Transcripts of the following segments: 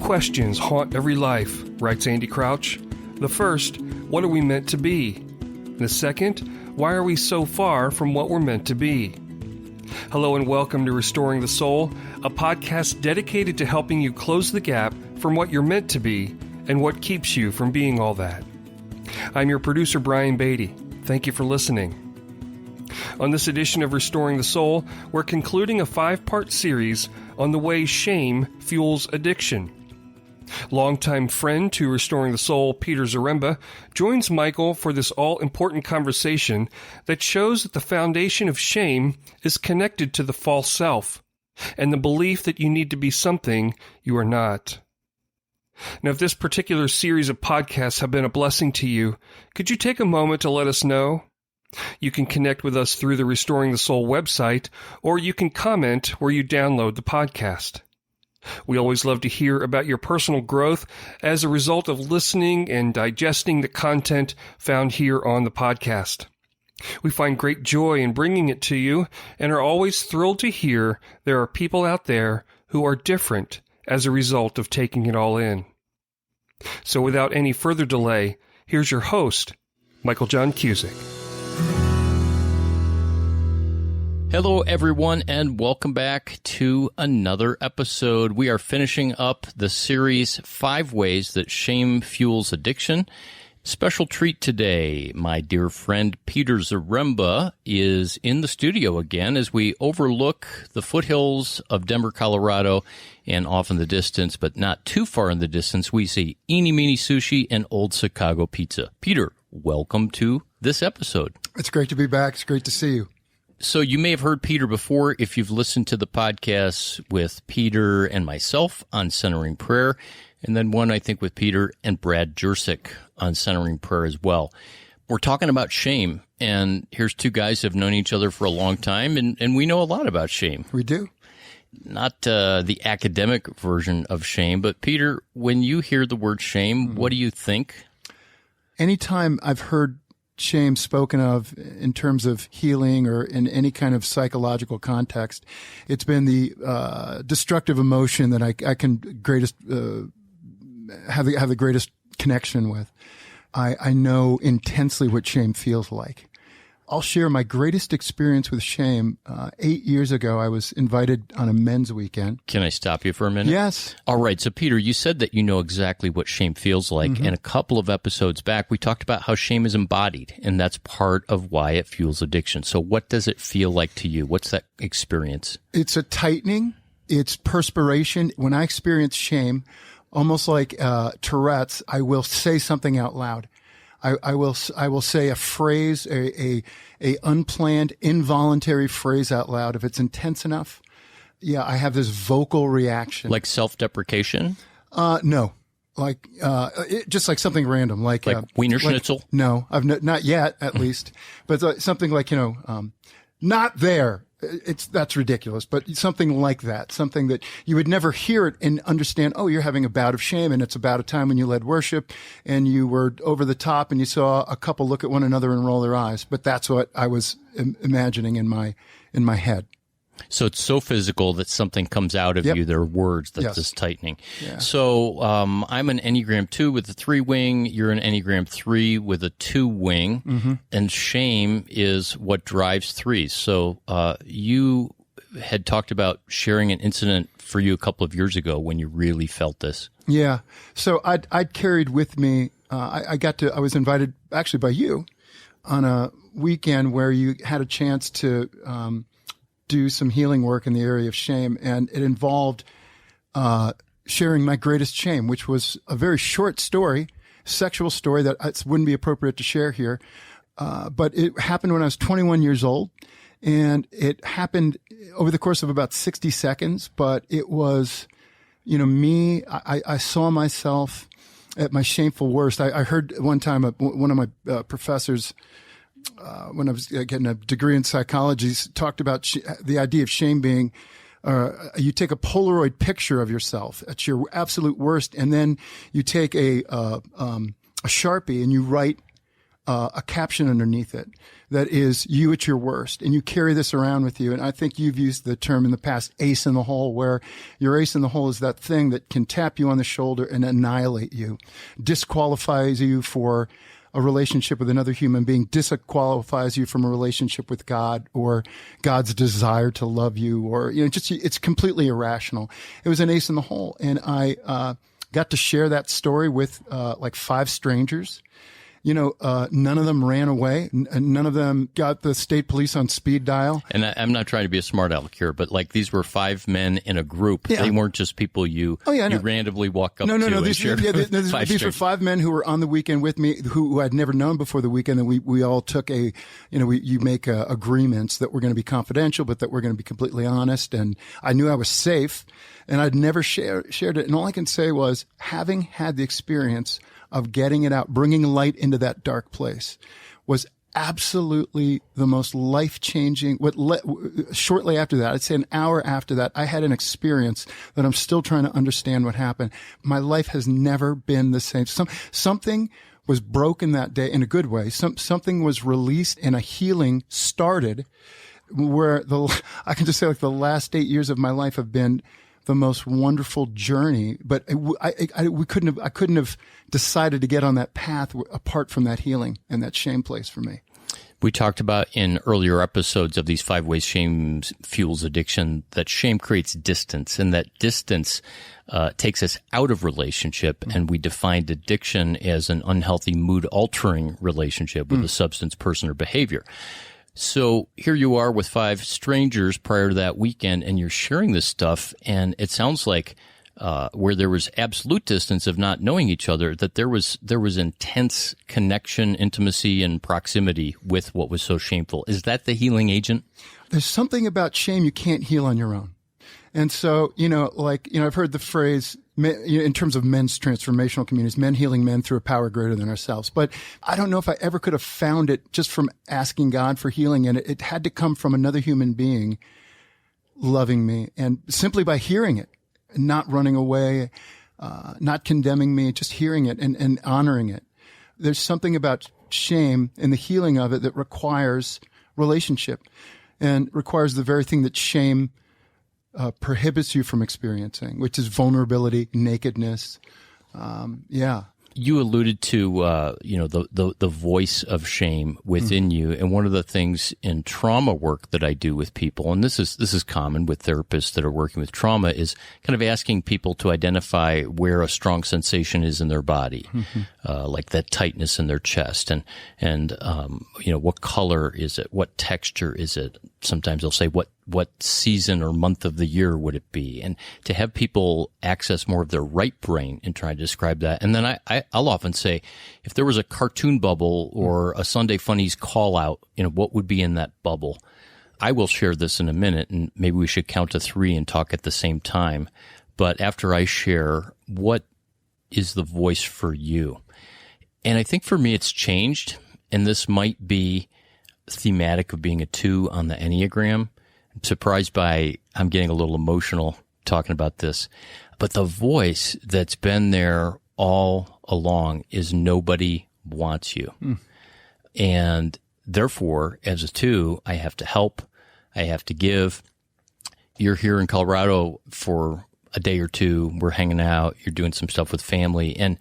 questions haunt every life, writes Andy Crouch. The first, what are we meant to be? The second, why are we so far from what we're meant to be? Hello and welcome to Restoring the Soul, a podcast dedicated to helping you close the gap from what you're meant to be and what keeps you from being all that. I'm your producer, Brian Beatty. Thank you for listening. On this edition of Restoring the Soul, we're concluding a 5-part series on the way shame fuels addiction. Longtime friend to Restoring the Soul, Peter Zaremba, joins Michael for this all-important conversation that shows that the foundation of shame is connected to the false self and the belief that you need to be something you are not. Now, if this particular series of podcasts have been a blessing to you, could you take a moment to let us know? You can connect with us through the Restoring the Soul website, or you can comment where you download the podcast. We always love to hear about your personal growth as a result of listening and digesting the content found here on the podcast. We find great joy in bringing it to you and are always thrilled to hear there are people out there who are different as a result of taking it all in. So without any further delay, here's your host, Michael John Cusick. Hello, everyone, and welcome back to another episode. We are finishing up the series, 5 Ways That Shame Fuels Addiction. Special treat today. My dear friend Peter Zaremba is in the studio again as we overlook the foothills of Denver, Colorado, and off in the distance, but not too far in the distance, we see Eeny Meeny Sushi and Old Chicago Pizza. Peter, welcome to this episode. It's great to be back. It's great to see you. So you may have heard Peter before if you've listened to the podcasts with Peter and myself on Centering Prayer, and then one, I think, with Peter and Brad Jersick on Centering Prayer as well. We're talking about shame, and here's 2 guys who have known each other for a long time, and we know a lot about shame. We do. Not the academic version of shame, but Peter, when you hear the word shame, what do you think? Anytime I've heard shame spoken of in terms of healing or in any kind of psychological context, it's been the destructive emotion that I can greatest have the greatest connection with. I know intensely what shame feels like. I'll share my greatest experience with shame. 8 years ago, I was invited on a men's weekend. Can I stop you for a minute? Yes. All right. So, Peter, you said that you know exactly what shame feels like. And a couple of episodes back, we talked about how shame is embodied, and that's part of why it fuels addiction. So what does it feel like to you? What's that experience? It's a tightening. It's perspiration. When I experience shame, almost like Tourette's, I will say something out loud. I will say a phrase, a unplanned, involuntary phrase out loud. If it's intense enough, I have this vocal reaction. Like self-deprecation? No. Just like something random. Like Wiener Schnitzel? No, I've not yet, at least. But something like, not there. That's ridiculous, but something like that, something that you would never hear it and understand, oh, you're having a bout of shame, and it's about a time when you led worship and you were over the top and you saw a couple look at one another and roll their eyes. But that's what I was imagining in my head. So it's so physical that something comes out of you. There are words that's just tightening. Yeah. So I'm an Enneagram 2 with a 3-wing. You're an Enneagram 3 with a 2-wing. And shame is what drives 3s. So you had talked about sharing an incident for you a couple of years ago when you really felt this. Yeah. So I'd carried with me, I was invited actually by you on a weekend where you had a chance to do some healing work in the area of shame, and it involved sharing my greatest shame, which was a very short story, sexual story that it wouldn't be appropriate to share here, but it happened when I was 21 years old, and it happened over the course of about 60 seconds, but it was, me, I saw myself at my shameful worst. I heard one time one of my professors when I was getting a degree in psychology, talked about the idea of shame being you take a Polaroid picture of yourself at your absolute worst, and then you take a Sharpie and you write a caption underneath it that is you at your worst, and you carry this around with you. And I think you've used the term in the past, ace in the hole, where your ace in the hole is that thing that can tap you on the shoulder and annihilate you, disqualifies you for a relationship with another human being, disqualifies you from a relationship with God or God's desire to love you, or, just, it's completely irrational. It was an ace in the hole. And I got to share that story with like 5 strangers. None of them ran away. None of them got the state police on speed dial. And I'm not trying to be a smart aleck here, but like these were 5 men in a group. Yeah. They weren't just people you randomly walk up to. No. These were 5 men who were on the weekend with me, who I'd never known before the weekend. And we all took you make agreements that were going to be confidential, but that we're going to be completely honest. And I knew I was safe, and I'd never shared it. And all I can say was, having had the experience of getting it out, bringing light into that dark place, was absolutely the most life-changing. Shortly after that, I'd say an hour after that, I had an experience that I'm still trying to understand what happened. My life has never been the same. Something was broken that day in a good way. Something was released and a healing started, where I can just say, like, the last 8 years of my life have been the most wonderful journey, but I couldn't have decided to get on that path apart from that healing and that shame place for me. We talked about in earlier episodes of these 5 ways shame fuels addiction that shame creates distance, and that distance takes us out of relationship. And we defined addiction as an unhealthy, mood-altering relationship with a substance, person, or behavior. So here you are with 5 strangers prior to that weekend, and you're sharing this stuff, and it sounds like where there was absolute distance of not knowing each other, that there was intense connection, intimacy, and proximity with what was so shameful. Is that the healing agent? There's something about shame you can't heal on your own. And so, I've heard the phrase, in terms of men's transformational communities, men healing men through a power greater than ourselves. But I don't know if I ever could have found it just from asking God for healing. And it had to come from another human being loving me, and simply by hearing it, not running away, not condemning me, just hearing it and honoring it. There's something about shame and the healing of it that requires relationship, and requires the very thing that shame prohibits you from experiencing, which is vulnerability, nakedness. You alluded to, the voice of shame within you. And one of the things in trauma work that I do with people, and this is common with therapists that are working with trauma, is kind of asking people to identify where a strong sensation is in their body, like that tightness in their chest, and what color is it? What texture is it? Sometimes they'll say, what season or month of the year would it be? And to have people access more of their right brain and try to describe that. And then I'll often say, if there was a cartoon bubble or a Sunday Funnies call out, what would be in that bubble? I will share this in a minute, and maybe we should count to 3 and talk at the same time. But after I share, what is the voice for you? And I think for me it's changed, and this might be thematic of being a 2 on the Enneagram. I'm surprised by, I'm getting a little emotional talking about this, but the voice that's been there all along is nobody wants you. And therefore, as a 2, I have to help, I have to give. You're here in Colorado for a day or 2, we're hanging out, you're doing some stuff with family, and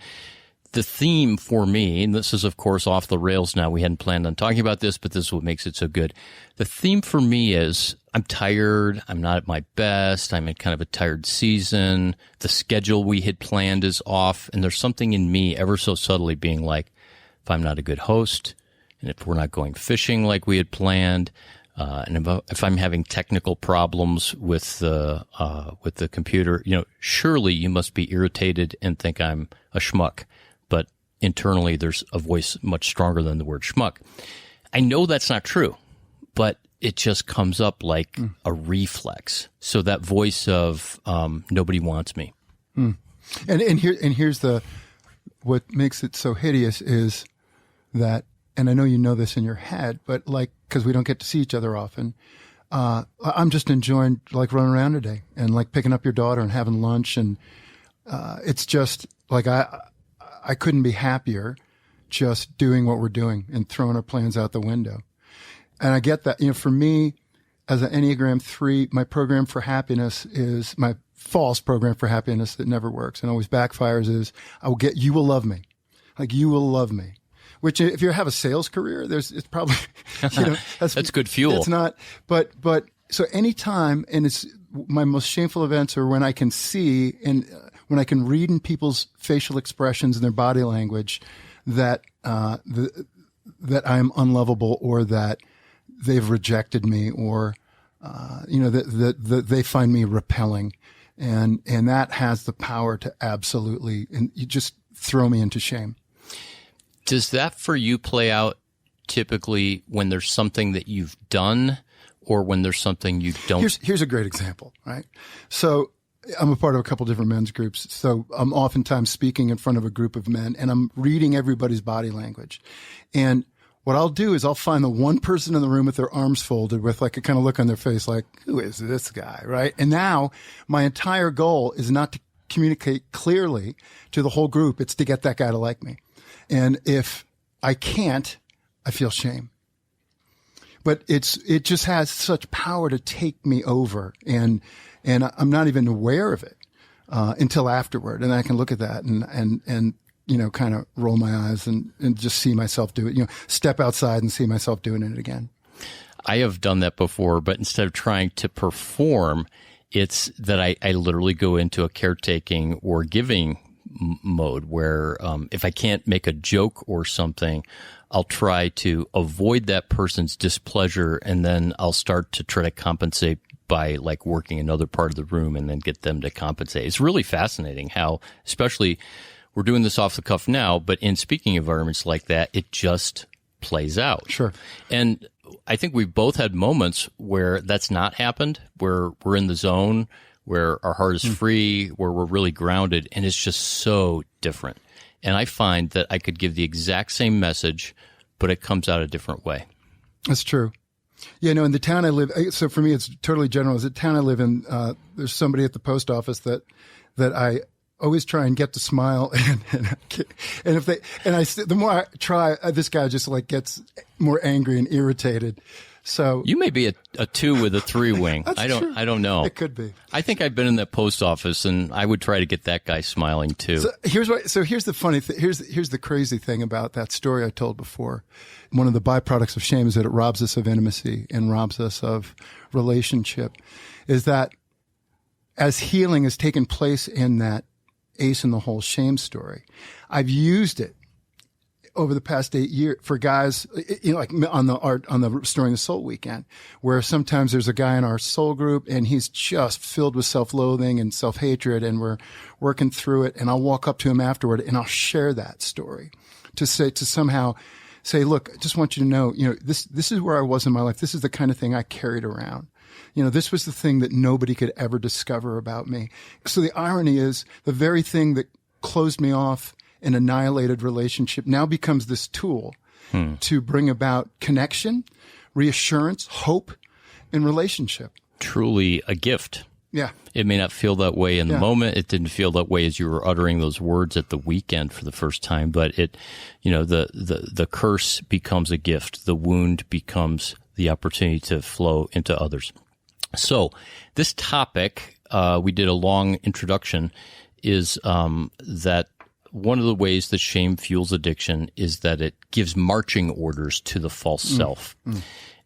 the theme for me, and this is, of course, off the rails now. We hadn't planned on talking about this, but this is what makes it so good. The theme for me is I'm tired. I'm not at my best. I'm in kind of a tired season. The schedule we had planned is off. And there's something in me ever so subtly being like, if I'm not a good host, and if we're not going fishing like we had planned, and if I'm having technical problems with the computer, surely you must be irritated and think I'm a schmuck. But internally, there's a voice much stronger than the word schmuck. I know that's not true, but it just comes up like a reflex. So that voice of nobody wants me. And here's what makes it so hideous is that, and I know you know this in your head, but because we don't get to see each other often, I'm just enjoying running around today and picking up your daughter and having lunch, and it's just I couldn't be happier just doing what we're doing and throwing our plans out the window. And I get that. For me, as an Enneagram 3, my program for happiness is my false program for happiness that never works and always backfires is you will love me. Like, you will love me. Which, if you have a sales career, it's probably, that's good fuel. It's not, but so anytime, and it's my most shameful events are when I can see and when I can read in people's facial expressions and their body language that that I'm unlovable or that they've rejected me or that they find me repelling, and that has the power to absolutely and you just throw me into shame. Does that for you play out typically when there's something that you've done or when there's something you don't? Here's a great example, right? So I'm a part of a couple different men's groups. So I'm oftentimes speaking in front of a group of men and I'm reading everybody's body language. And what I'll do is I'll find the one person in the room with their arms folded with like a kind of look on their face like, who is this guy, right? And now my entire goal is not to communicate clearly to the whole group. It's to get that guy to like me. And if I can't, I feel shame. But it just has such power to take me over, and I'm not even aware of it until afterward. And I can look at that and kind of roll my eyes and just see myself do it. Step outside and see myself doing it again. I have done that before, but instead of trying to perform, it's that I literally go into a caretaking or giving mode where if I can't make a joke or something, I'll try to avoid that person's displeasure, and then I'll start to try to compensate by like working another part of the room and then get them to compensate. It's really fascinating how, especially we're doing this off the cuff now, but in speaking environments like that, it just plays out. Sure. And I think we've both had moments where that's not happened, where we're in the zone, where our heart is free, where we're really grounded, and it's just so different. And I find that I could give the exact same message, but it comes out a different way. That's true. Yeah, no, in the town I live, so for me it's totally general. As the town I live in, there's somebody at the post office that I always try and get to smile, the more I try, this guy just like gets more angry and irritated. So you may be a 2 with a 3 wing. I don't know. It could be. I think I've been in that post office, and I would try to get that guy smiling too. So here's the funny thing. Here's the crazy thing about that story I told before. One of the byproducts of shame is that it robs us of intimacy and robs us of relationship. Is that as healing has taken place in that ace in the hole shame story, I've used it over the past 8 years for guys, like on the Restoring the Soul weekend, where sometimes there's a guy in our soul group and he's just filled with self-loathing and self-hatred, and we're working through it. And I'll walk up to him afterward and I'll share that story to somehow say, look, I just want you to know, this is where I was in my life. This is the kind of thing I carried around. This was the thing that nobody could ever discover about me. So the irony is the very thing that closed me off, an annihilated relationship, now becomes this tool to bring about connection, reassurance, hope in relationship. Truly a gift. Yeah. It may not feel that way in the moment. It didn't feel that way as you were uttering those words at the weekend for the first time, but the curse becomes a gift. The wound becomes the opportunity to flow into others. So this topic, we did a long introduction, is that one of the ways that shame fuels addiction is that it gives marching orders to the false self.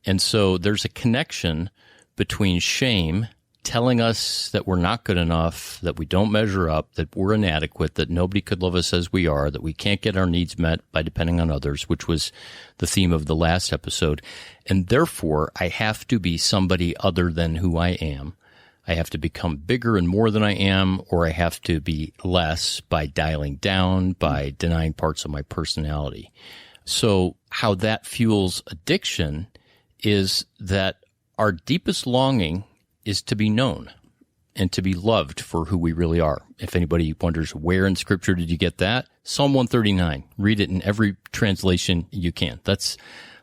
And so there's a connection between shame telling us that we're not good enough, that we don't measure up, that we're inadequate, that nobody could love us as we are, that we can't get our needs met by depending on others, which was the theme of the last episode. And therefore, I have to be somebody other than who I am. I have to become bigger and more than I am, or I have to be less by dialing down, by denying parts of my personality. So how that fuels addiction is that our deepest longing is to be known and to be loved for who we really are. If anybody wonders where in Scripture did you get that, Psalm 139. Read it in every translation you can. That's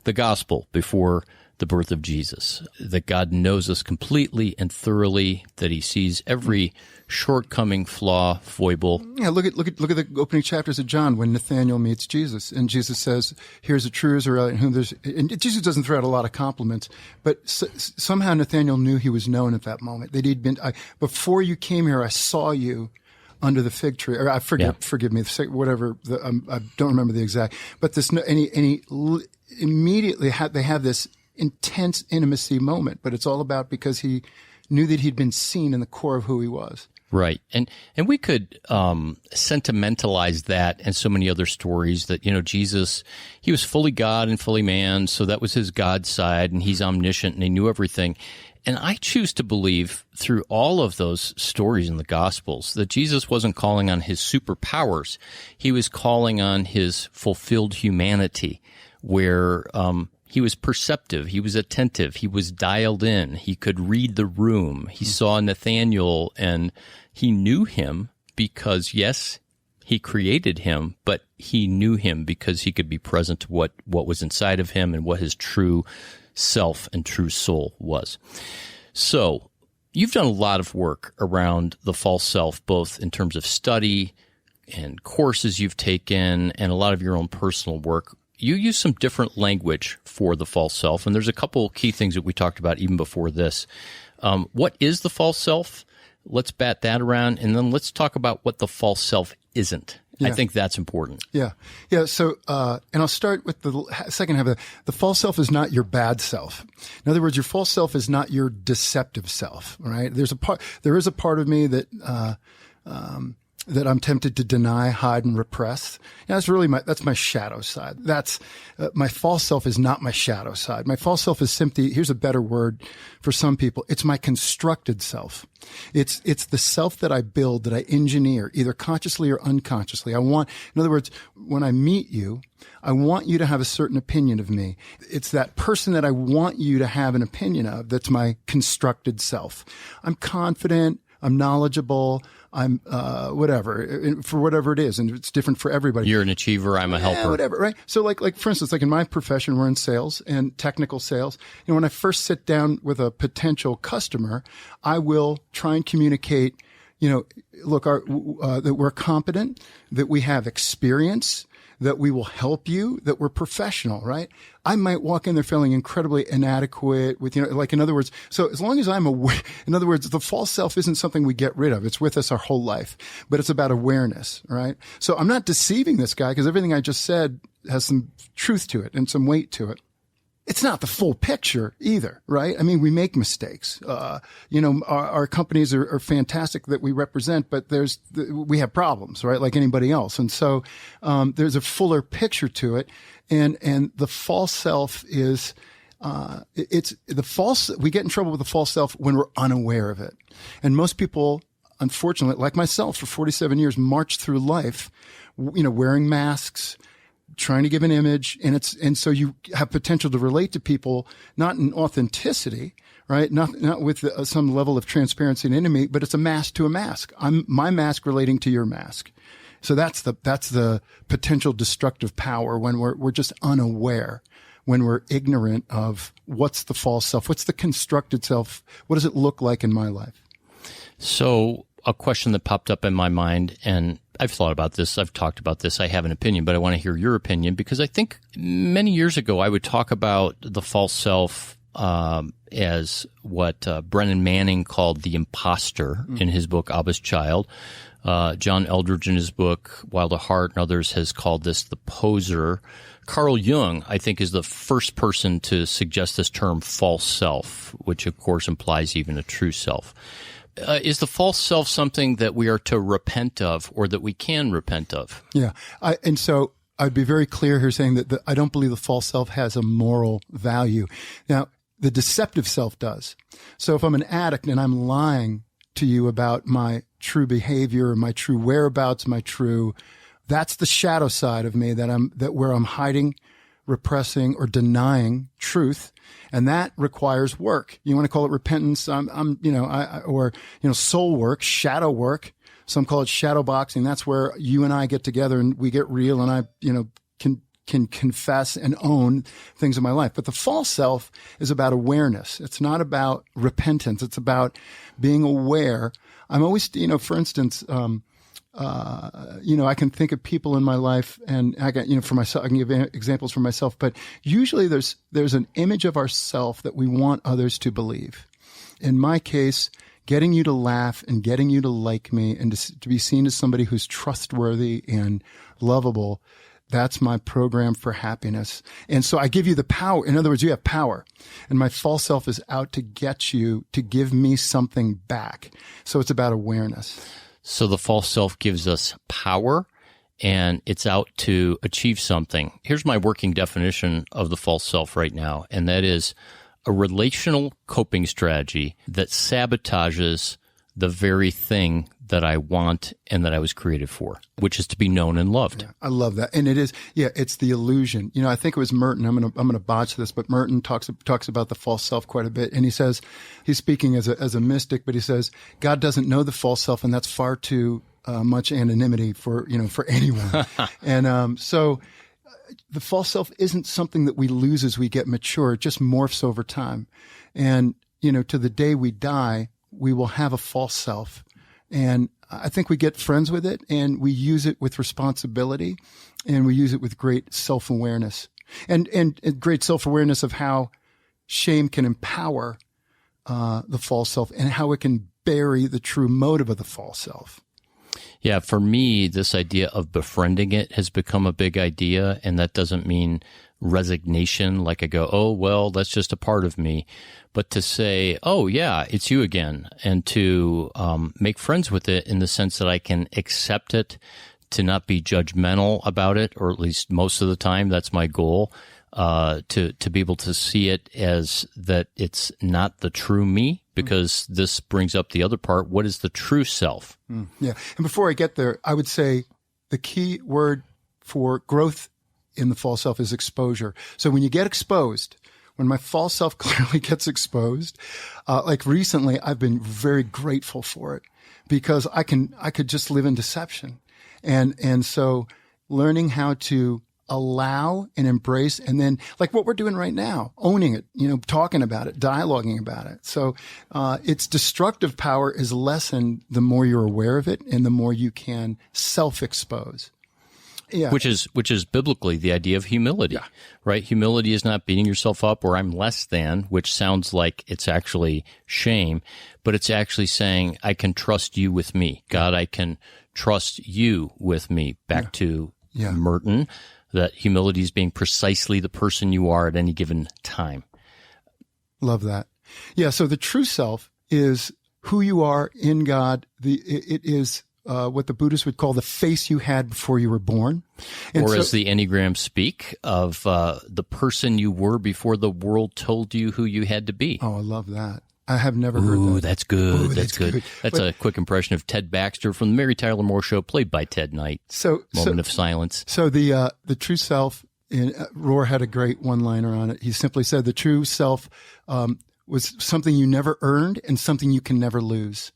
the gospel before the birth of Jesus, that God knows us completely and thoroughly, that he sees every shortcoming, flaw, foible. Yeah, look at the opening chapters of John when Nathanael meets Jesus, and Jesus says, "Here's a true Israelite in whom there's." And Jesus doesn't throw out a lot of compliments, but somehow Nathanael knew he was known at that moment. That he'd been before you came here, I saw you under the fig tree. Or forgive me, whatever. I don't remember the exact. But this, immediately they have this intense intimacy moment, but it's all about because he knew that he'd been seen in the core of who he was. Right. And we could sentimentalize that and so many other stories that, Jesus, he was fully God and fully man, so that was his God side, and he's omniscient and he knew everything. And I choose to believe through all of those stories in the Gospels that Jesus wasn't calling on his superpowers. He was calling on his fulfilled humanity, where he was perceptive, he was attentive, he was dialed in, he could read the room. He saw Nathanael and he knew him because, yes, he created him, but he knew him because he could be present to what was inside of him and what his true self and true soul was. So you've done a lot of work around the false self, both in terms of study and courses you've taken and a lot of your own personal work. You use some different language for the false self, and there's a couple key things that we talked about even before this. What is the false self? Let's bat that around, and then let's talk about what the false self isn't. Yeah. I think that's important. Yeah. So, and I'll start with the second half of the false self is not your bad self. In other words, your false self is not your deceptive self, right? There is a part of me that I'm tempted to deny, hide, and repress. And that's my shadow side. That's, my false self is not my shadow side. My false self is simply, here's a better word for some people, it's my constructed self. It's the self that I build, that I engineer, either consciously or unconsciously. In other words, when I meet you, I want you to have a certain opinion of me. It's that person that I want you to have an opinion of that's my constructed self. I'm confident, I'm knowledgeable, I'm whatever, for whatever it is, and it's different for everybody. You're an achiever, I'm a helper. Yeah, whatever, right? So like for instance, like in my profession, we're in sales and technical sales. When I first sit down with a potential customer, I will try and communicate, look, that we're competent, that we have experience, that we will help you, that we're professional, right? I might walk in there feeling incredibly inadequate with, in other words, so as long as I'm aware, in other words, the false self isn't something we get rid of. It's with us our whole life, but it's about awareness, right? So I'm not deceiving this guy because everything I just said has some truth to it and some weight to it. It's not the full picture either, right? I mean, we make mistakes. Our companies are fantastic that we represent, but we have problems, right? Like anybody else. And so, there's a fuller picture to it. And the false self is, we get in trouble with the false self when we're unaware of it. And most people, unfortunately, like myself for 47 years, march through life, wearing masks, trying to give an image, and so you have potential to relate to people, not in authenticity, right? Not with some level of transparency and intimacy, but it's a mask to a mask. I'm my mask relating to your mask. So that's the potential destructive power when we're just unaware, when we're ignorant of what's the false self, what's the constructed self, what does it look like in my life? So a question that popped up in my mind, and I've thought about this, I've talked about this, I have an opinion, but I want to hear your opinion, because I think many years ago I would talk about the false self as what Brennan Manning called the imposter in his book Abba's Child. John Eldridge in his book Wild at Heart and others has called this the poser. Carl Jung, I think, is the first person to suggest this term false self, which of course implies even a true self. Is the false self something that we are to repent of, or that we can repent of? Yeah. And so I'd be very clear here saying that I don't believe the false self has a moral value. Now, the deceptive self does. So if I'm an addict and I'm lying to you about my true behavior, my true whereabouts, that's the shadow side of me where I'm hiding, repressing, or denying truth. And that requires work. You want to call it repentance, soul work, shadow work. Some call it shadow boxing. That's where you and I get together and we get real, and I, can can confess and own things in my life. But the false self is about awareness. It's not about repentance. It's about being aware. I'm always, for instance, I can think of people in my life, and I got, for myself, I can give examples for myself, but usually there's an image of ourself that we want others to believe. In my case, getting you to laugh and getting you to like me and to be seen as somebody who's trustworthy and lovable, that's my program for happiness. And so I give you the power. In other words, you have power. And my false self is out to get you to give me something back. So it's about awareness. So the false self gives us power, and it's out to achieve something. Here's my working definition of the false self right now, and that is a relational coping strategy that sabotages the very thing that I want and that I was created for, which is to be known and loved. Yeah, I love that. And it is, it's the illusion. I think it was Merton. I'm going to botch this, but Merton talks about the false self quite a bit. And he says, he's speaking as a mystic, but he says, God doesn't know the false self, and that's far too much anonymity for anyone. And so the false self isn't something that we lose as we get mature. It just morphs over time. And, to the day we die, we will have a false self. And I think we get friends with it, and we use it with responsibility, and we use it with great self-awareness and great self-awareness of how shame can empower the false self and how it can bury the true motive of the false self. Yeah, for me, this idea of befriending it has become a big idea, and that doesn't mean resignation, like I go, oh, well, that's just a part of me, but to say, oh, yeah, it's you again, and to make friends with it in the sense that I can accept it, to not be judgmental about it, or at least most of the time, that's my goal, to be able to see it as that it's not the true me, because this brings up the other part. What is the true self? Yeah. And before I get there, I would say the key word for growth in the false self is exposure. So when you get exposed, when my false self clearly gets exposed, like recently, I've been very grateful for it because I could just live in deception. And so learning how to allow and embrace, and then like what we're doing right now, owning it, talking about it, dialoguing about it. So its destructive power is lessened the more you're aware of it and the more you can self-expose. Yeah. Which is biblically the idea of humility, right? Humility is not beating yourself up or I'm less than, which sounds like it's actually shame, but it's actually saying, I can trust you with me. God, I can trust you with me. Back to Merton, that humility is being precisely the person you are at any given time. Love that. Yeah. So the true self is who you are in God. It is what the Buddhists would call the face you had before you were born. And as the Enneagram speak of the person you were before the world told you who you had to be. Oh, I love that. I have never heard that. Ooh, that's good. Ooh, that's good. That's a quick impression of Ted Baxter from the Mary Tyler Moore Show, played by Ted Knight. Moment of silence. So the true self, Rohr had a great one-liner on it. He simply said the true self was something you never earned and something you can never lose.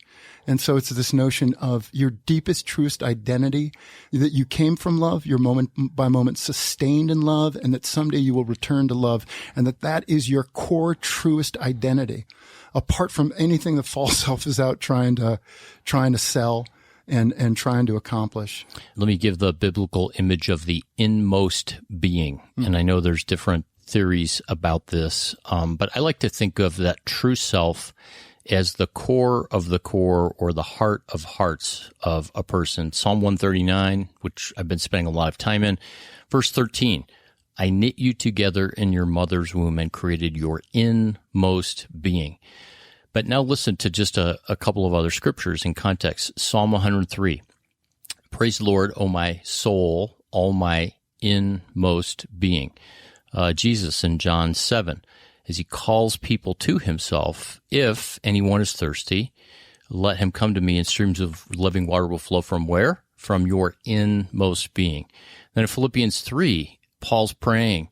And so it's this notion of your deepest, truest identity, that you came from love, you're moment by moment sustained in love, and that someday you will return to love, and that is your core, truest identity, apart from anything the false self is out trying to sell and trying to accomplish. Let me give the biblical image of the inmost being. And I know there's different theories about this, but I like to think of that true self as the core of the core, or the heart of hearts of a person. Psalm 139, which I've been spending a lot of time in, verse 13, I knit you together in your mother's womb and created your inmost being. But now listen to just a couple of other scriptures in context. Psalm 103, praise the Lord, O my soul, all my inmost being. Jesus in John 7, as he calls people to himself, if anyone is thirsty, let him come to me, and streams of living water will flow from where? From your inmost being. Then in Philippians 3, Paul's praying,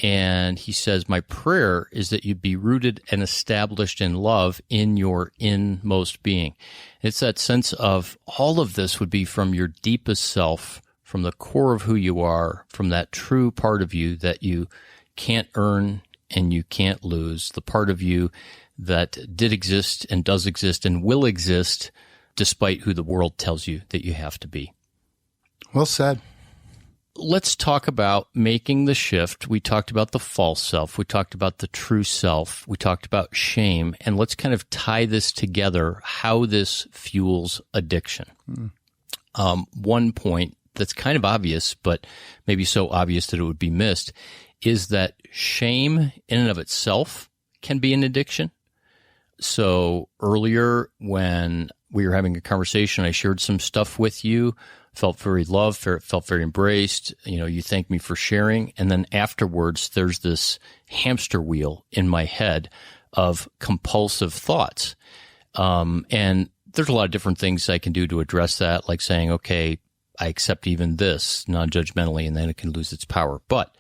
and he says, my prayer is that you be rooted and established in love in your inmost being. It's that sense of all of this would be from your deepest self, from the core of who you are, from that true part of you that you can't earn and you can't lose, the part of you that did exist and does exist and will exist despite who the world tells you that you have to be. Well said. Let's talk about making the shift. We talked about the false self. We talked about the true self. We talked about shame. And let's kind of tie this together, how this fuels addiction. One point that's kind of obvious, but maybe so obvious that it would be missed, is that shame in and of itself can be an addiction. So earlier when we were having a conversation, I shared some stuff with you, felt very loved, felt very embraced. You thanked me for sharing. And then afterwards, there's this hamster wheel in my head of compulsive thoughts. And there's a lot of different things I can do to address that, like saying, okay, I accept even this non-judgmentally, and then it can lose its power. But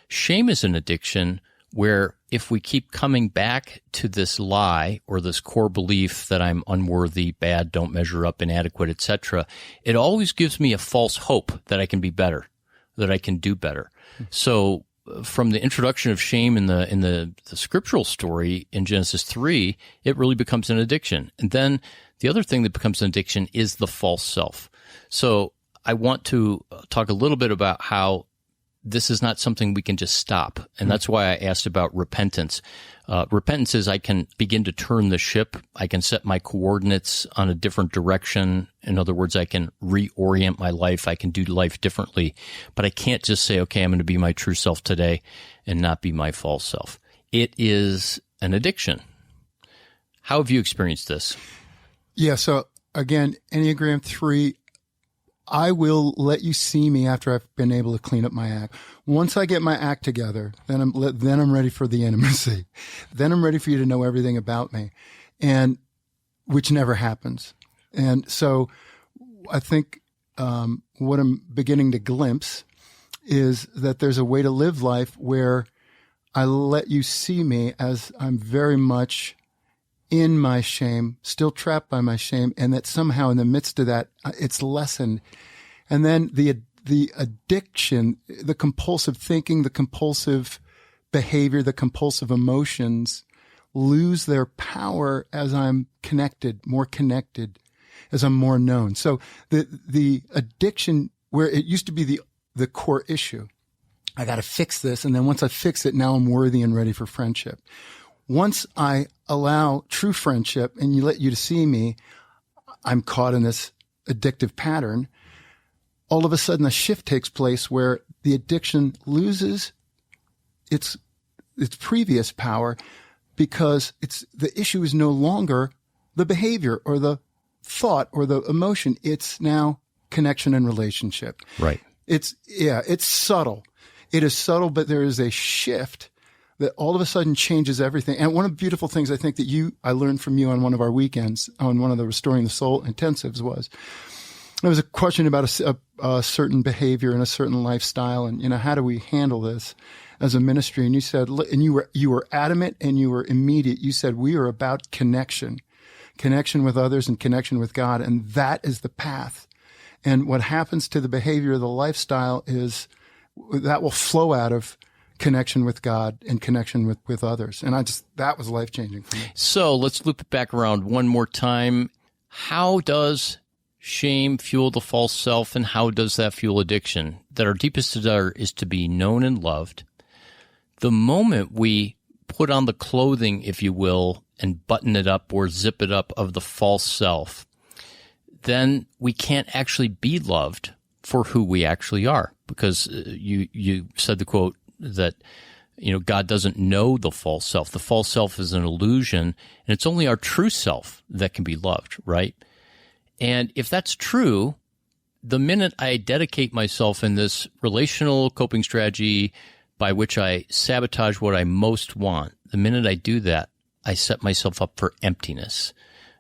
shame is an addiction where if we keep coming back to this lie or this core belief that I'm unworthy, bad, don't measure up, inadequate, etc., it always gives me a false hope that I can be better, that I can do better. So from the introduction of shame in the scriptural story in Genesis 3, it really becomes an addiction. And then the other thing that becomes an addiction is the false self. So I want to talk a little bit about how this is not something we can just stop. And that's why I asked about repentance. Repentance is I can begin to turn the ship. I can set my coordinates on a different direction. In other words, I can reorient my life. I can do life differently. But I can't just say, okay, I'm going to be my true self today and not be my false self. It is an addiction. How have you experienced this? Yeah, so again, Enneagram 3, I will let you see me after I've been able to clean up my act. Once I get my act together, then I'm ready for the intimacy. Then I'm ready for you to know everything about me, and which never happens. And so I think what I'm beginning to glimpse is that there's a way to live life where I let you see me as I'm very much in my shame, still trapped by my shame, and that somehow in the midst of that, it's lessened. And then the addiction, the compulsive thinking, the compulsive behavior, the compulsive emotions lose their power as I'm connected, more connected, as I'm more known. So the addiction, where it used to be the core issue, I got to fix this, and then once I fix it, now I'm worthy and ready for friendship. Once I allow true friendship and you let you to see me, I'm caught in this addictive pattern. All of a sudden, a shift takes place where the addiction loses its previous power, because the issue is no longer the behavior or the thought or the emotion. It's now connection and relationship. Right. It's subtle. It is subtle, but there is a shift that all of a sudden changes everything. And one of the beautiful things I think that I learned from you on one of our weekends, on one of the Restoring the Soul intensives, was there was a question about a certain behavior and a certain lifestyle, and how do we handle this as a ministry? And you said, and you were adamant and you were immediate. You said, we are about connection with others and connection with God, and that is the path. And what happens to the behavior of the lifestyle is that will flow out of connection with God and connection with others. And that was life-changing for me. So let's loop it back around one more time. How does shame fuel the false self, and how does that fuel addiction? That our deepest desire is to be known and loved. The moment we put on the clothing, if you will, and button it up or zip it up of the false self, then we can't actually be loved for who we actually are. Because you said the quote that, God doesn't know the false self. The false self is an illusion, and it's only our true self that can be loved, right? And if that's true, the minute I dedicate myself in this relational coping strategy by which I sabotage what I most want, the minute I do that, I set myself up for emptiness.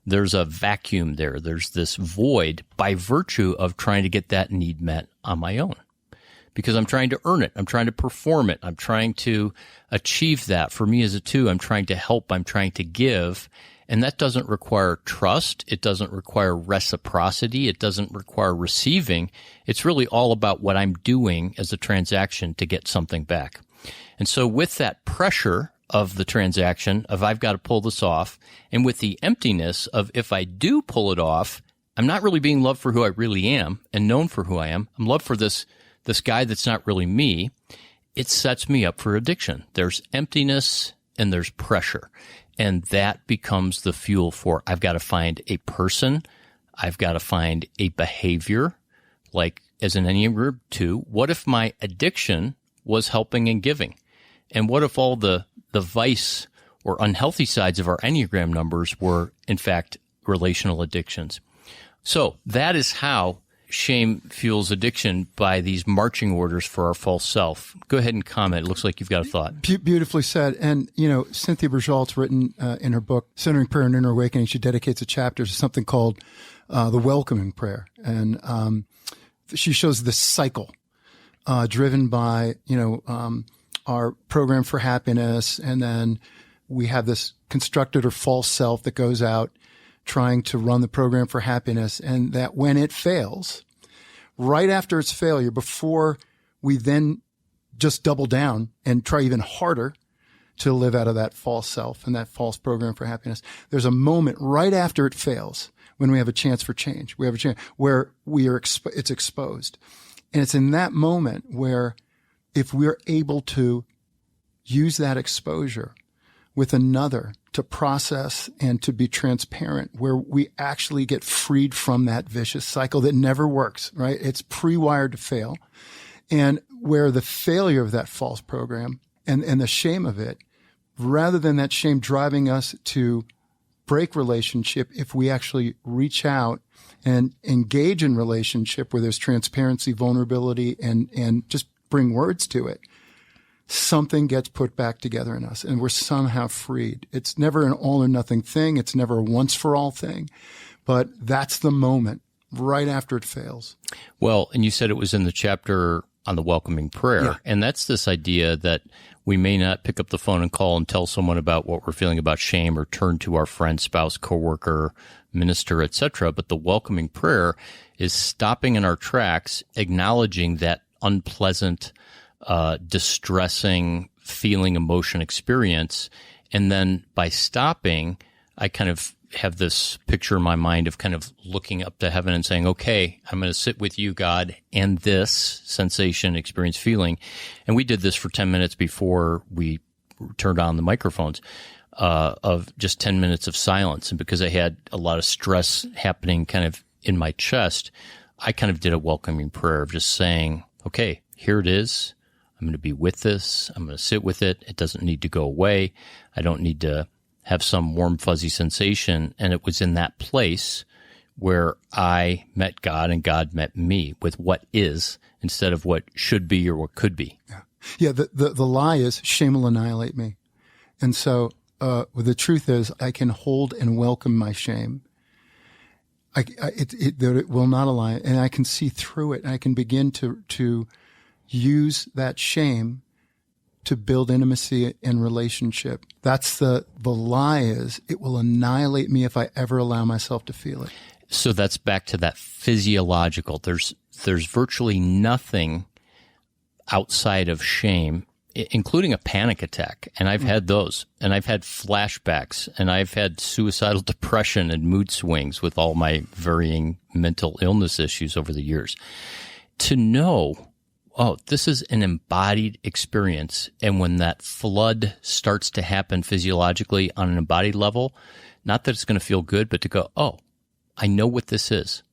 There's a vacuum there. There's this void by virtue of trying to get that need met on my own. Because I'm trying to earn it. I'm trying to perform it. I'm trying to achieve that. For me as a two, I'm trying to help. I'm trying to give. And that doesn't require trust. It doesn't require reciprocity. It doesn't require receiving. It's really all about what I'm doing as a transaction to get something back. And so with that pressure of the transaction of I've got to pull this off, and with the emptiness of if I do pull it off, I'm not really being loved for who I really am and known for who I am. I'm loved for this guy that's not really me. It sets me up for addiction. There's emptiness and there's pressure. And that becomes the fuel for I've got to find a person. I've got to find a behavior. Like as an Enneagram 2, what if my addiction was helping and giving? And what if all the vice or unhealthy sides of our Enneagram numbers were, in fact, relational addictions? So that is how shame fuels addiction, by these marching orders for our false self. Go ahead and comment. It looks like you've got a thought. Beautifully said. And, Cynthia Berjalt's written in her book, Centering Prayer and Inner Awakening, she dedicates a chapter to something called the welcoming prayer. And she shows this cycle driven by, our program for happiness. And then we have this constructed or false self that goes out trying to run the program for happiness. And that when it fails, right after its failure, before we then just double down and try even harder to live out of that false self and that false program for happiness, there's a moment right after it fails when we have a chance for change. We have a chance where it's exposed. And it's in that moment where if we're able to use that exposure with another to process and to be transparent, where we actually get freed from that vicious cycle that never works, right? It's pre-wired to fail. And where the failure of that false program and the shame of it, rather than that shame driving us to break relationship, if we actually reach out and engage in relationship where there's transparency, vulnerability, and just bring words to it, something gets put back together in us and we're somehow freed. It's never an all or nothing thing. It's never a once for all thing, but that's the moment right after it fails. Well, and you said it was in the chapter on the welcoming prayer. Yeah. And that's this idea that we may not pick up the phone and call and tell someone about what we're feeling about shame, or turn to our friend, spouse, coworker, minister, etc. But the welcoming prayer is stopping in our tracks, acknowledging that unpleasant, distressing feeling, emotion, experience. And then by stopping, I kind of have this picture in my mind of kind of looking up to heaven and saying, okay, I'm going to sit with you, God, and this sensation, experience, feeling. And we did this for 10 minutes before we turned on the microphones, of just 10 minutes of silence. And because I had a lot of stress happening kind of in my chest, I kind of did a welcoming prayer of just saying, okay, here it is. I'm going to be with this. I'm going to sit with it. It doesn't need to go away. I don't need to have some warm, fuzzy sensation. And it was in that place where I met God and God met me with what is instead of what should be or what could be. Yeah. The lie is shame will annihilate me. And so, the truth is I can hold and welcome my shame. It will not align, and I can see through it, and I can begin to use that shame to build intimacy and relationship. That's the lie is it will annihilate me if I ever allow myself to feel it. So that's back to that physiological. There's virtually nothing outside of shame, including a panic attack. And I've had those, and I've had flashbacks, and I've had suicidal depression and mood swings with all my varying mental illness issues over the years. To know, oh, this is an embodied experience. And when that flood starts to happen physiologically on an embodied level, not that it's going to feel good, but to go, oh, I know what this is.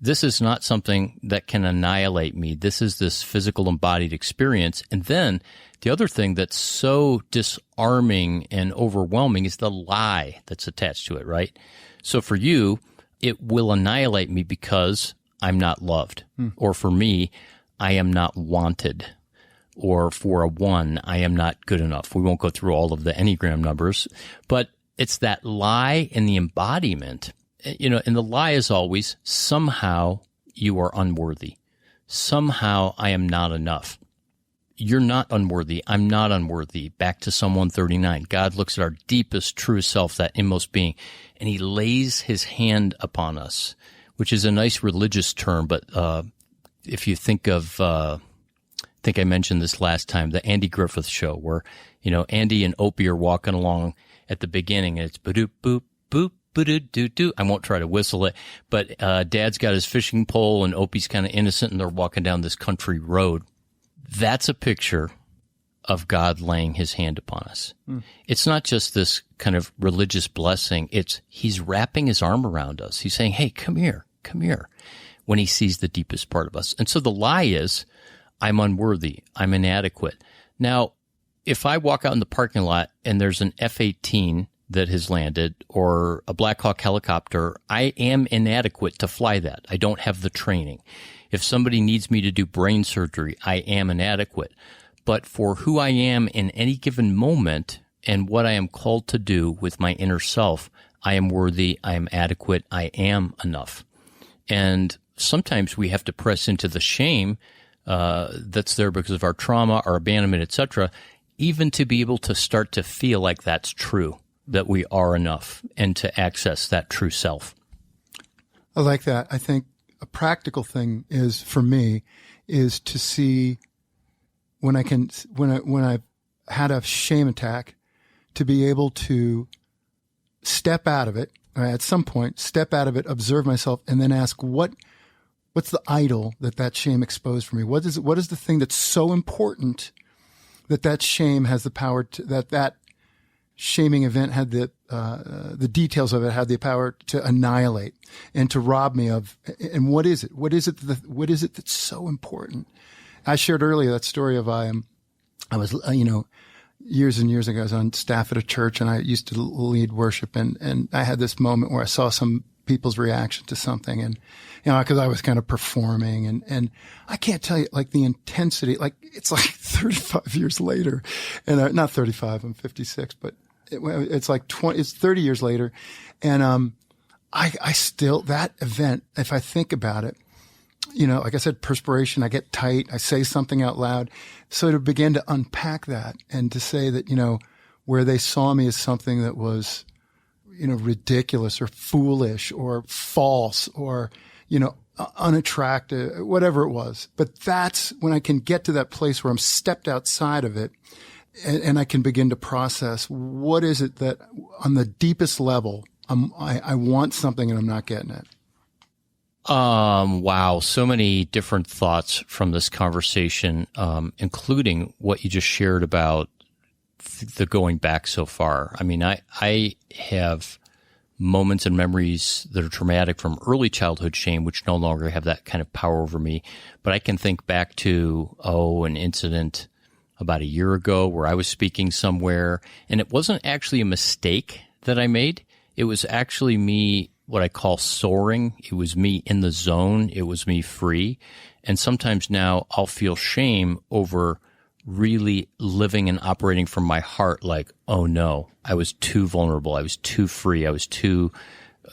This is not something that can annihilate me. This is this physical embodied experience. And then the other thing that's so disarming and overwhelming is the lie that's attached to it, right? So for you, it will annihilate me because I'm not loved. Or for me, I am not wanted. Or for a 1, I am not good enough. We won't go through all of the Enneagram numbers, but it's that lie in the embodiment. You know, and the lie is always, somehow you are unworthy. Somehow I am not enough. you're not unworthy. I'm not unworthy. Back to Psalm 139. God looks at our deepest, truest self, that inmost being, and he lays his hand upon us, which is a nice religious term. But if you think of, I think I mentioned this last time, the Andy Griffith Show, where, Andy and Opie are walking along at the beginning, and it's ba-doop, boop, boop, ba-doo-doo-doo. I won't try to whistle it, but Dad's got his fishing pole, and Opie's kind of innocent, and they're walking down this country road. That's a picture of God laying his hand upon us. It's not just this kind of religious blessing. It's he's wrapping his arm around us. He's saying, hey, come here, when he sees the deepest part of us. And so the lie is, I'm unworthy, I'm inadequate. Now, if I walk out in the parking lot and there's an F-18 that has landed or a Black Hawk helicopter, I am inadequate to fly that. I don't have the training. If somebody needs me to do brain surgery, I am inadequate. But for who I am in any given moment and what I am called to do with my inner self, I am worthy, I am adequate, I am enough. And sometimes we have to press into the shame that's there because of our trauma, our abandonment, etc., even to be able to start to feel like that's true, that we are enough, and to access that true self. I like that. I think a practical thing is, for me, is to see when I've had a shame attack, to be able to step out of it, or at some point, step out of it, observe myself, and then ask, what's the idol that shame exposed for me? What is the thing that's so important that shame has the power to, that shaming event had the details of it had the power to annihilate and to rob me of? And what is it? What is it that's so important? I shared earlier that story of I was years and years ago, I was on staff at a church and I used to lead worship, and I had this moment where I saw some people's reaction to something, and because I was kind of performing, and I can't tell you, like, the intensity, like, it's like 35 years later, and not 35, I'm 56, but it's like 30 years later, and I still, that event, if I think about it, like I said, perspiration, I get tight, I say something out loud. So to begin to unpack that and to say that, where they saw me as something that was, ridiculous or foolish or false or, unattractive, whatever it was. But that's when I can get to that place where I'm stepped outside of it, and I can begin to process, what is it that on the deepest level, I want something and I'm not getting it. Wow. So many different thoughts from this conversation, including what you just shared about the going back so far. I mean, I have moments and memories that are traumatic from early childhood shame, which no longer have that kind of power over me. But I can think back to, an incident about a year ago where I was speaking somewhere, and it wasn't actually a mistake that I made. It was actually me, what I call soaring. It was me in the zone. It was me free. And sometimes now I'll feel shame over really living and operating from my heart, like, oh no, I was too vulnerable. I was too free. I was too,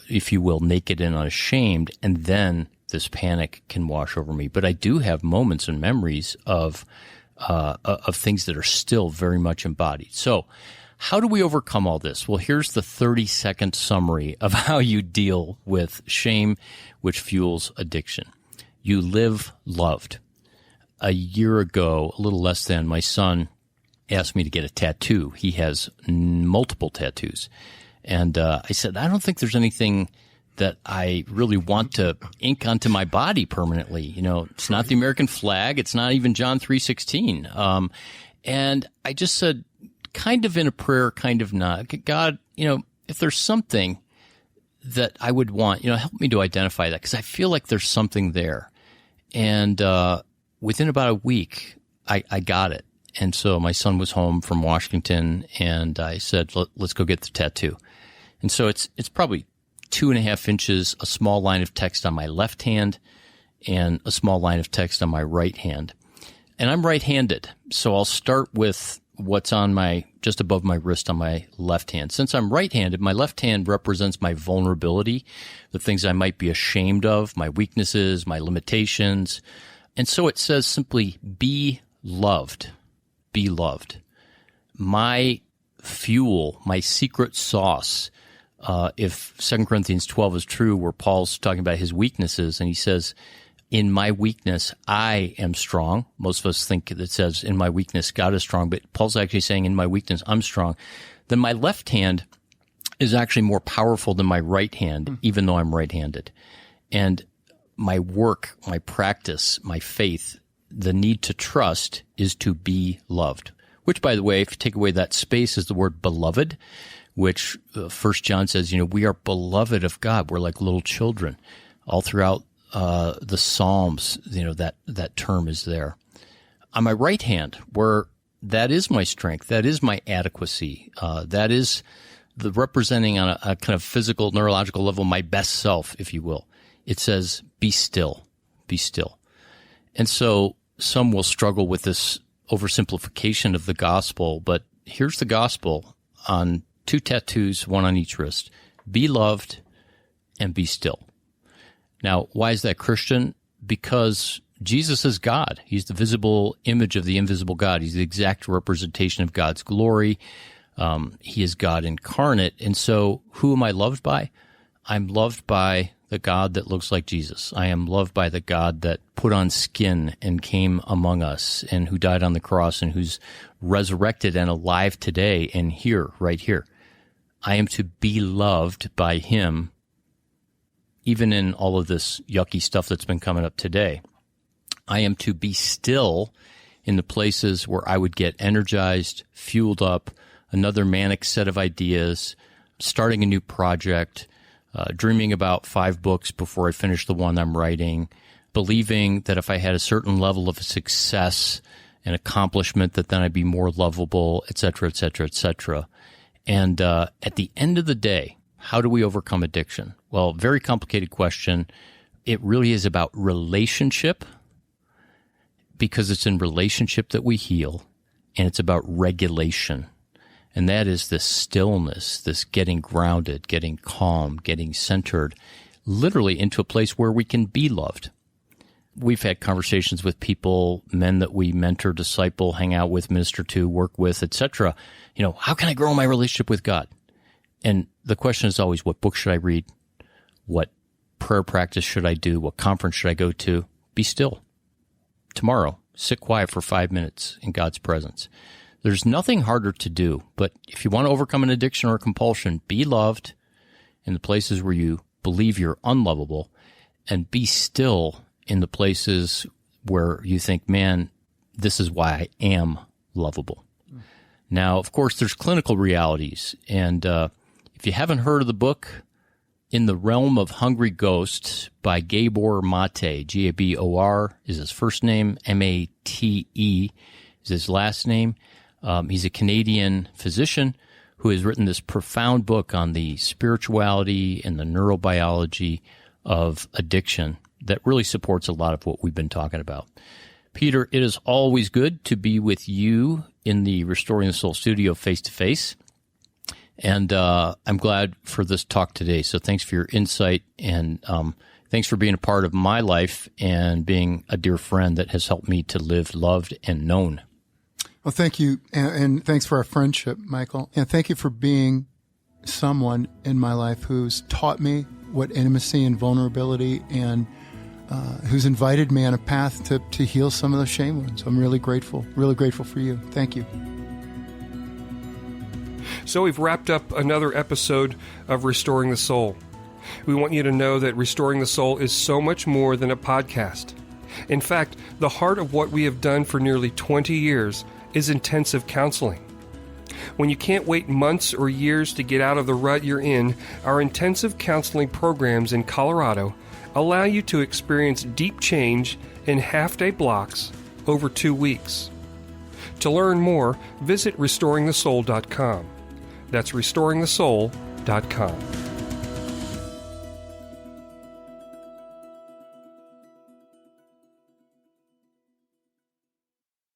if you will, naked and unashamed. And then this panic can wash over me. But I do have moments and memories of things that are still very much embodied. So how do we overcome all this? Well, here's the 30-second summary of how you deal with shame, which fuels addiction. You live loved. A year ago, a little less than, my son asked me to get a tattoo. He has multiple tattoos. And I said, I don't think there's anything that I really want to ink onto my body permanently. It's not the American flag. It's not even John 3:16. And I just said, kind of in a prayer, kind of not, God, if there's something that I would want, help me to identify that, because I feel like there's something there. And within about a week, I got it. And so my son was home from Washington, and I said, let's go get the tattoo. And so it's probably 2.5 inches, a small line of text on my left hand and a small line of text on my right hand. And I'm right-handed, so I'll start with what's on just above my wrist on my left hand. Since I'm right-handed, my left hand represents my vulnerability, the things I might be ashamed of, my weaknesses, my limitations. And so it says simply, be loved. Be loved. My fuel, my secret sauce, if 2 Corinthians 12 is true, where Paul's talking about his weaknesses, and he says, in my weakness, I am strong. Most of us think it says, in my weakness, God is strong, but Paul's actually saying, in my weakness, I'm strong. Then my left hand is actually more powerful than my right hand, even though I'm right-handed. And my work, my practice, my faith, the need to trust is to be loved. Which, by the way, if you take away that space, is the word beloved, which 1 John says, we are beloved of God. We're like little children. All throughout the Psalms, that term is there. On my right hand, where that is my strength, that is my adequacy, that is the representing on a kind of physical, neurological level, my best self, if you will. It says, be still, be still. And so some will struggle with this oversimplification of the gospel, but here's the gospel on 2 tattoos, one on each wrist. Be loved and be still. Now, why is that Christian? Because Jesus is God. He's the visible image of the invisible God. He's the exact representation of God's glory. He is God incarnate. And so who am I loved by? I'm loved by the God that looks like Jesus. I am loved by the God that put on skin and came among us and who died on the cross and who's resurrected and alive today and here, right here. I am to be loved by him, even in all of this yucky stuff that's been coming up today. I am to be still in the places where I would get energized, fueled up, another manic set of ideas, starting a new project, dreaming about 5 books before I finish the one I'm writing, believing that if I had a certain level of success and accomplishment, that then I'd be more lovable, et cetera, et cetera, et cetera. And at the end of the day, how do we overcome addiction? Well, very complicated question. It really is about relationship, because it's in relationship that we heal, and it's about regulation. And that is this stillness, this getting grounded, getting calm, getting centered, literally into a place where we can be loved. We've had conversations with people, men that we mentor, disciple, hang out with, minister to, work with, etc. How can I grow my relationship with God? And the question is always, what book should I read? What prayer practice should I do? What conference should I go to? Be still. Tomorrow, sit quiet for 5 minutes in God's presence. There's nothing harder to do, but if you want to overcome an addiction or a compulsion, be loved in the places where you believe you're unlovable, and be still in the places where you think, man, this is why I am lovable. Now, of course, there's clinical realities, and if you haven't heard of the book, In the Realm of Hungry Ghosts by Gabor Mate, Gabor is his first name, Mate is his last name. He's a Canadian physician who has written this profound book on the spirituality and the neurobiology of addiction that really supports a lot of what we've been talking about. Peter, it is always good to be with you in the Restoring the Soul studio face-to-face. And I'm glad for this talk today. So thanks for your insight, and thanks for being a part of my life and being a dear friend that has helped me to live loved and known. Well, thank you, and thanks for our friendship, Michael. And thank you for being someone in my life who's taught me what intimacy and vulnerability, and who's invited me on a path to heal some of the shame wounds. I'm really grateful for you. Thank you. So we've wrapped up another episode of Restoring the Soul. We want you to know that Restoring the Soul is so much more than a podcast. In fact, the heart of what we have done for nearly 20 years is intensive counseling. When you can't wait months or years to get out of the rut you're in, our intensive counseling programs in Colorado allow you to experience deep change in half-day blocks over 2 weeks. To learn more, visit restoringthesoul.com. That's restoringthesoul.com.